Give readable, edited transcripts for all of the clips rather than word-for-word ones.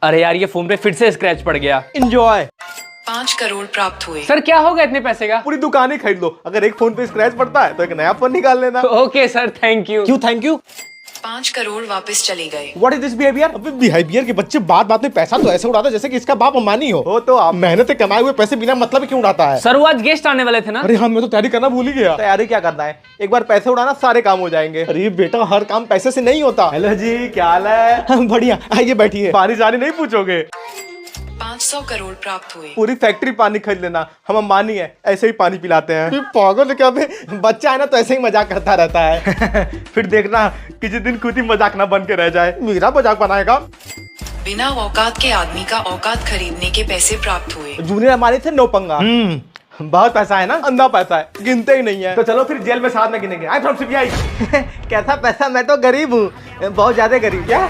अरे यार ये फोन पे फिर से स्क्रैच पड़ गया। एंजॉय। 5 करोड़ प्राप्त हुए। सर क्या होगा इतने पैसे का? पूरी दुकान ही खरीद लो। अगर एक फोन पे स्क्रैच पड़ता है तो एक नया फोन निकाल लेना। Okay sir, thank you. क्यों थैंक यू? 5 करोड़ वापस चले गए। What is this behaviour? अबे बिहेवियर के बच्चे बात बात में पैसा तो ऐसे उड़ाता जैसे कि इसका बाप अंबानी हो तो आप मेहनत से कमाए हुए पैसे बिना मतलब क्यों उड़ाता है? सर वो आज गेस्ट आने वाले थे ना। अरे हाँ, मैं तो तैयारी करना भूल ही गया। तैयारी क्या करना है, एक बार पैसे उड़ाना सारे काम हो जाएंगे। अरे बेटा हर काम पैसे से नहीं होता। हेलो जी, क्या हाल है? बढ़िया, आइए बैठिए। पानी जानी नहीं पूछोगे। 500 करोड़ प्राप्त हुए। पूरी फैक्ट्री पानी खरीद लेना, हम अंबानी है, ऐसे ही पानी पिलाते हैं। पागल है क्या बे? बच्चा है ना तो ऐसे ही मजाक करता रहता है। फिर देखना किसी दिन खुद ही मजाक ना बन के रह जाए। मेरा मजाक बनाएगा। बिना औकात के आदमी का औकात खरीदने के पैसे प्राप्त हुए। जूनियर हमारे थे नो पंगा। बहुत पैसा है ना, अंधा पैसा है, गिनते ही नहीं है। तो चलो फिर जेल में साथ में गिनेंगे। आई फ्रॉम सीबीआई। कैसा पैसा? मैं तो गरीब हूँ, बहुत ज्यादा गरीब। क्या?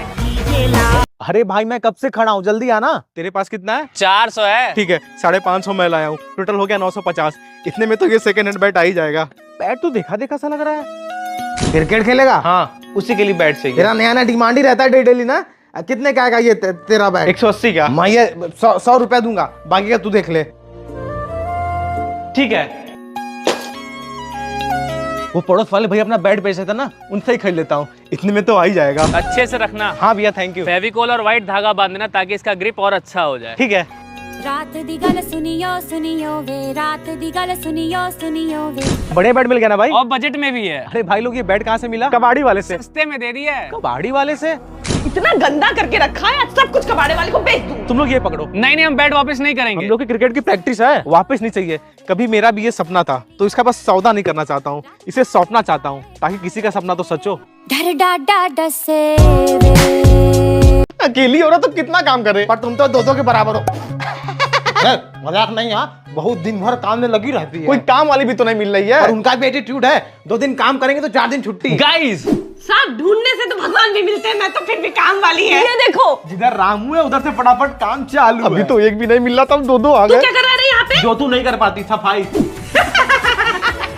अरे भाई मैं कब से खड़ा हूँ, जल्दी आना। तेरे पास कितना है? 400 है। ठीक है, 550 मैं लाया हूँ, टोटल हो गया 950। इतने में तो ये सेकंड हैंड बैट आ ही जाएगा। बैट तो देखा देखा सा लग रहा है। क्रिकेट खेलेगा? हाँ, उसी के लिए बैट चाहिए। तेरा नया नया डिमांड ही रहता है डेली ना। कितने का आएगा ये तेरा बैट? 180 का। मैं ये 100 रुपया दूंगा, बाकी का तू देख ले। ठीक है। वो पड़ोस वाले भैया अपना बैट बेच रहे थे ना, उनसे ही खरीद लेता हूँ, इतने में तो आ ही जाएगा। अच्छे से रखना। हाँ भैया थैंक यू। फेविकोल और व्हाइट धागा बांध देना ताकि इसका ग्रिप और अच्छा हो जाए। ठीक है। रात दी गल सुनियो सुनियो वे, रात दी गल सुनियो सुनियो वे। बढ़िया बैट मिल गया ना भाई? और बजट में भी है। अरे भाई लोग ये बैट कहाँ से मिला? कबाड़ी वाले से। सस्ते में दे दिया है। कबाड़ी वाले से? इतना गंदा करके रखा है, सब कुछ कबाड़े वाले को बेच दूं। तुम लोग ये पकड़ो। नहीं हम बैट वापस नहीं हम करेंगे। लोग की क्रिकेट की प्रैक्टिस है, वापस नहीं चाहिए। कभी मेरा भी ये सपना था तो इसका बस सौदा नहीं करना चाहता हूँ, इसे सौंपना चाहता हूँ ताकि किसी का सपना तो सच हो। डर डा डसे वे। अकेली हो रहा तो कितना काम करे, पर तुम तो दो के बराबर हो। मजाक नहीं, हाँ बहुत दिन भर काम में लगी रहती है। कोई काम वाली भी तो नहीं मिल रही है। और उनका भी एटीट्यूड है, 2 दिन काम करेंगे तो 4 दिन छुट्टी। गाइस सांप ढूंढने से तो भगवान भी मिलते हैं, मैं तो फिर भी काम वाली है। ये देखो, जिधर रामू है उधर से फटाफट काम चालू। अभी तो एक भी नहीं मिल रहा था, 2 आ तू गए। क्या कर रहा है यहाँ पे? जो तू नहीं कर पाती सफाई।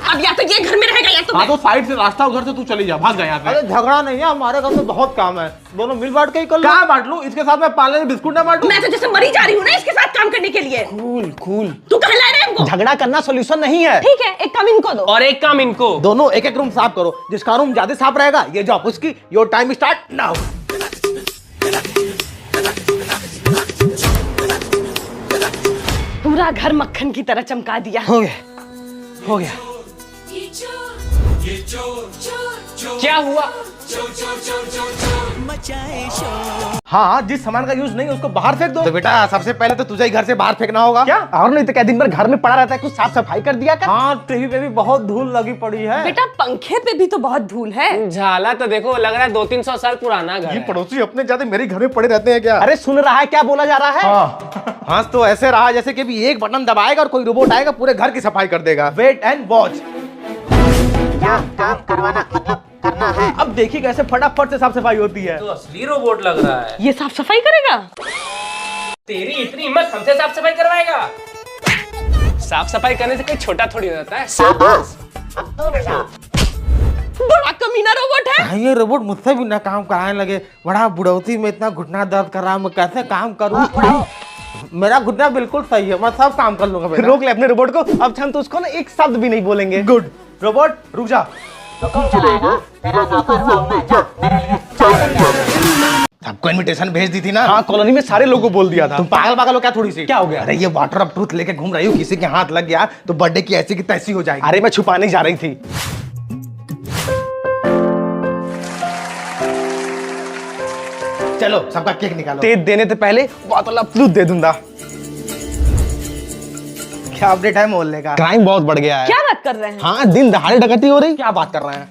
अब या तो ये घर में रहेगा या तो हाँ तो साइड से रास्ता उधर से तू चली जा, भाग जा यहाँ से। अरे झगड़ा नहीं है, हमारे घर में बहुत काम है, दोनों मिल बांट के ही कर लो। कहाँ बांट लूं? इसके साथ मैं पार्ले में बिस्कुट ना बांटूं? मैं तो जैसे मरी जा रही हूँ ना इसके साथ काम करने के लिए। कूल। तू कहाँ ला रहा है हमको? झगड़ा करना सोल्यूशन नहीं है। ठीक है, एक काम इनको दो और एक काम इनको। दोनों एक रूम साफ करो, जिसका रूम ज्यादा साफ रहेगा ये जॉब उसकी। Your time start now. पूरा घर मक्खन की तरह चमका दिया। हो गया। क्या हुआ? हाँ, जिस सामान का यूज नहीं उसको बाहर फेंक दो। तो बेटा सबसे पहले तो तुझे ही घर से बाहर फेंकना होगा। क्या? और नहीं तो क्या दिन भर घर में पड़ा रहता है, कुछ साफ सफाई कर दिया कर। हाँ, टीवी पे भी बहुत धूल लगी पड़ी है। बेटा पंखे पे भी तो बहुत धूल है। झाला तो देखो, लग रहा है 200-300 साल पुराना घर ये है। पड़ोसी अपने ज्यादा मेरे घर में पड़े रहते हैं क्या? अरे सुन रहा है क्या बोला जा रहा है? हाँ तो ऐसे रहा जैसे कि भी एक बटन दबाएगा और कोई रोबोट आएगा पूरे घर की सफाई कर देगा। Wait and watch. करना है। अब देखिए कैसे फटाफट से साफ सफाई होती है। तो असली रोबोट लग रहा है। ये साफ सफाई करेगा? तेरी इतनी हिम्मत, हमसे साफ सफाई करवाएगा? साफ सफाई करने से कोई छोटा थोड़ी हो जाता है। बड़ा कमीना रोबोट है। ये रोबोट मुझसे भी ना काम कराने लगे। बड़ा बुढ़ौती में इतना घुटना दर्द कर रहा, मैं कैसे काम करूँ? मेरा घुटना बिल्कुल सही है, मैं सब काम कर लूंगा। रोक ले अपने रोबोट को। अब हम तो उसको ना एक शब्द भी नहीं बोलेंगे। गुड रोबोट रुक जा। सबको इनविटेशन भेज दी थी ना? हाँ, कॉलोनी में सारे लोगों को बोल दिया था। तुम पागल हो क्या थोड़ी सी? क्या हो गया? अरे ये वाटर ऑफ ट्रूथ लेके घूम रही हूँ, किसी के हाथ लग गया तो बर्थडे की ऐसी की तैसी हो जाएगी। अरे मैं छुपाने जा रही थी। चलो सबका केक निकालो। तेज देने से पहले बोतल ऑफ ट्रूथ दे दूंगा। क्या अपडेट है मोहल्ले का? क्राइम बहुत बढ़ गया है। क्या बात कर रहे हैं? हाँ, दिन दहाड़े डकैती हो रही। क्या बात कर रहे हैं?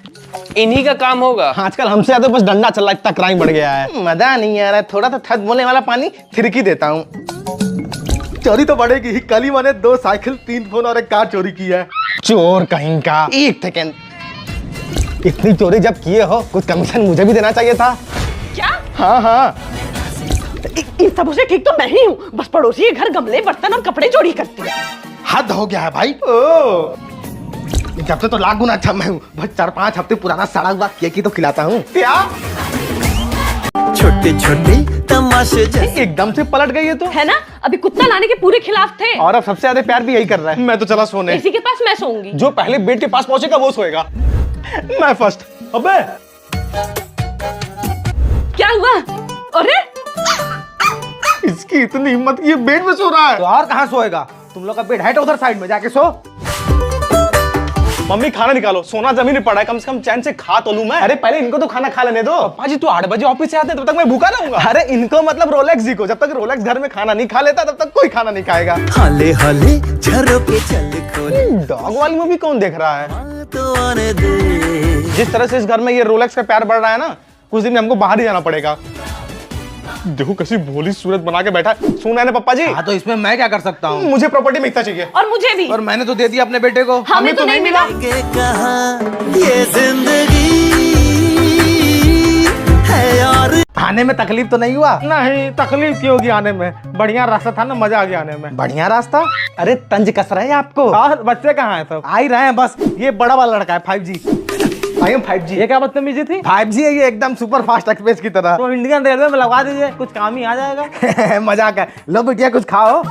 इन्हीं का काम होगा। आजकल हमसे ज्यादा बस डंडा चल रहा है, इतना क्राइम बढ़ गया है। मजा नहीं आ रहा है, थोड़ा सा थक बोलने वाला पानी फिरकी देता हूँ। चोरी तो बढ़ेगी ही। कल ही मैंने 2 साइकिल, 3 फोन और एक कार चोरी की है। चोर कहीं का। एक सेकेंड, इतनी चोरी जब किए हो कुछ कमीशन मुझे भी देना चाहिए था। क्या? हाँ इन सबों से ठीक तो मैं ही हूँ, बस पड़ोसी के घर गमले, बर्तन और कपड़े चोरी करते हैं। हद हो गया है भाई। ओ जब से तो लाख गुना अच्छा मैं हूँ। बस 4-5 हफ्ते पुराना सड़ा हुआ केक ही तो खिलाता हूँ। क्या? छोटे छोटे तमाशे जैसे। एकदम से पलट गई है तो। है ना, अभी कुत्ता लाने के पूरे खिलाफ थे। और अब सबसे ज्यादा प्यार भी यही कर रहा है। मैं तो चला सोने। इसी के पास मैं सोऊंगी। जो पहले बेड के पास पहुंचेगा वो सोएगा। मैं फर्स्ट। अबे क्या हुआ? अरे इसकी इतनी हिम्मत कि ये बेड में सो रहा है। तो और कहाँ सोएगा? तुम लोग का बेड है तो उधर साइड में जाके सो। मम्मी खाना निकालो, सोना जमीन में पड़ा है, कम से कम चैन से खा तो लूं मैं। अरे पहले इनको तो खाना खा लेने दो। पापा जी तू 8 बजे ऑफिस से आते हैं, तब तक मैं भूखा रहूंगा। अरे इनको मतलब रोलेक्स जी को, जब तक रोलेक्स घर में खाना नहीं खा लेता तब तक कोई खाना नहीं खाएगा। हाले हाले झरोके चल खोले। डॉग वाली मूवी कौन देख रहा है? तो आने दे। जिस तरह से इस घर में ये रोलेक्स का प्यार बढ़ रहा है ना, कुछ दिन में हमको बाहर ही जाना पड़ेगा। देखो कैसी भोली सूरत बना के बैठा है। सुना है ना पप्पा जी? हाँ तो इसमें मैं क्या कर सकता हूँ? मुझे प्रॉपर्टी में इतना चाहिए। और मुझे भी। और मैंने तो दे दिया अपने बेटे को। हमें तो नहीं मिला। के कहा ये जिंदगी है और आने में तकलीफ तो नहीं हुआ? नहीं तकलीफ क्यों होगी आने में, बढ़िया रास्ता था ना, मजा आ गया आने में। बढ़िया रास्ता। अरे तंज कस रहे हैं आपको। और बच्चे कहाँ हैं सब? आ ही रहे हैं बस। ये बड़ा वाला लड़का है 5G। I am 5G। ये क्या बदतमीजी थी? 5G है ये, एकदम सुपर फास्ट एक्सप्रेस की तरह। तो इंडियन रेलवे में लगा दीजिए, कुछ काम ही आ जाएगा। मजाक है। लो बिटिया कुछ खाओ।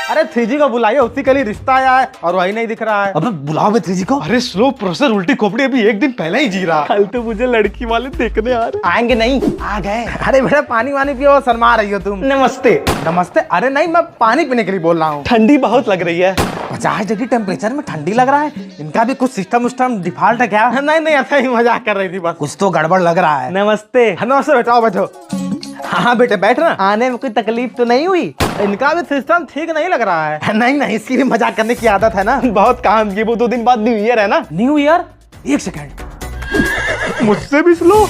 अरे 3G को बुलाइए, उसी के लिए रिश्ता आया है और वही नहीं दिख रहा है। अबे बुलाओ बे 3G को। अरे स्लो प्रोसेसर उल्टी खोपड़ी अभी एक दिन पहले ही जी रहा। कल तो मुझे लड़की वाले देखने आ रहे। आएंगे नहीं? आ गए। अरे बेटा पानी वानी पियो, शर्मा रही हो तुम। नमस्ते। नमस्ते। अरे नहीं मैं पानी पीने के लिए बोल रहा हूँ। ठंडी बहुत लग रही है। 50 डिग्री टेम्परेचर में ठंडी लग रहा है। इनका भी कुछ सिस्टम उस्टम डिफॉल्ट है क्या? नहीं नहीं ऐसा ही मजाक कर रही थी बस। कुछ तो गड़बड़ लग रहा है। नमस्ते। नमस्ते बेटा, आओ बैठो। हाँ बेटे बैठ ना। आने में कोई तकलीफ तो नहीं हुई? इनका भी सिस्टम ठीक नहीं लग रहा है। नहीं नहीं, इसकी भी मजाक करने की आदत है ना। बहुत काम की, वो 2 दिन बाद न्यू ईयर है ना। New year? एक सेकंड। मुझसे भी स्लो।